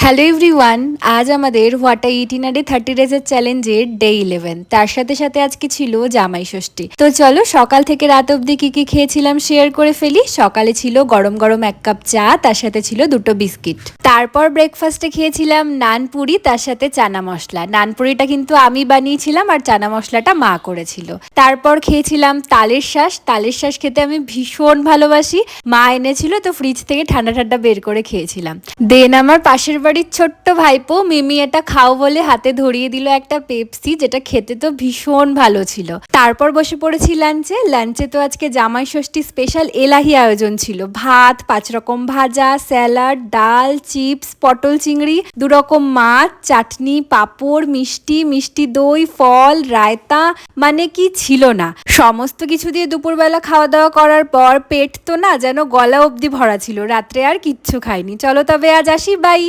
Hello everyone, আজ আমাদের what I it in a day 30 ডেজের চ্যালেঞ্জের ডে 11। তার সাথে সাথে আজকে ছিল জামাই ষষ্ঠী। তো চলো সকাল থেকে রাত অবধি কি কি খেয়েছিলাম শেয়ার করে ফেলি। সকালে ছিল গরম গরম 1 কাপ চা, তার সাথে ছিল 2টো বিস্কিট। তারপর ব্রেকফাস্টে খেয়েছিলাম নানপুরি, তার সাথে চানা মশলা। নানপুরিটা কিন্তু আমি বানিয়েছিলাম আর চানা মশলাটা মা করেছিল। তারপর খেয়েছিলাম তালের শাঁস। তালের শাঁস খেতে আমি ভীষণ ভালোবাসি, মা এনেছিল তো ফ্রিজ থেকে ঠান্ডা ঠান্ডা বের করে খেয়েছিলাম। দেন আমার পাশের বাড়ির ছোট্ট ভাইপো মিমি এটা খাও বলে হাতে ধরিয়ে দিল একটা পেপসি, যেটা খেতে তো ভীষণ ভালো ছিল। তারপর বসে পড়েছি লাঞ্চে। লাঞ্চে তো আজকে জামাই ষষ্ঠী স্পেশাল এলাহি আয়োজন ছিল। ভাত, 5 রকম ভাজা, স্যালাড, ডাল, চিপস, পটল চিংড়ি, 2 রকম মাছ, চাটনি, পাঁপড়, মিষ্টি, মিষ্টি দই, ফল, রায়তা, মানে কি ছিল না। সমস্ত কিছু দিয়ে দুপুরবেলা খাওয়া দাওয়া করার পর পেট তো না যেন গলা অবধি ভরা ছিল। রাত্রে আর কিচ্ছু খাইনি। চলো তবে আজ আসি, বাই।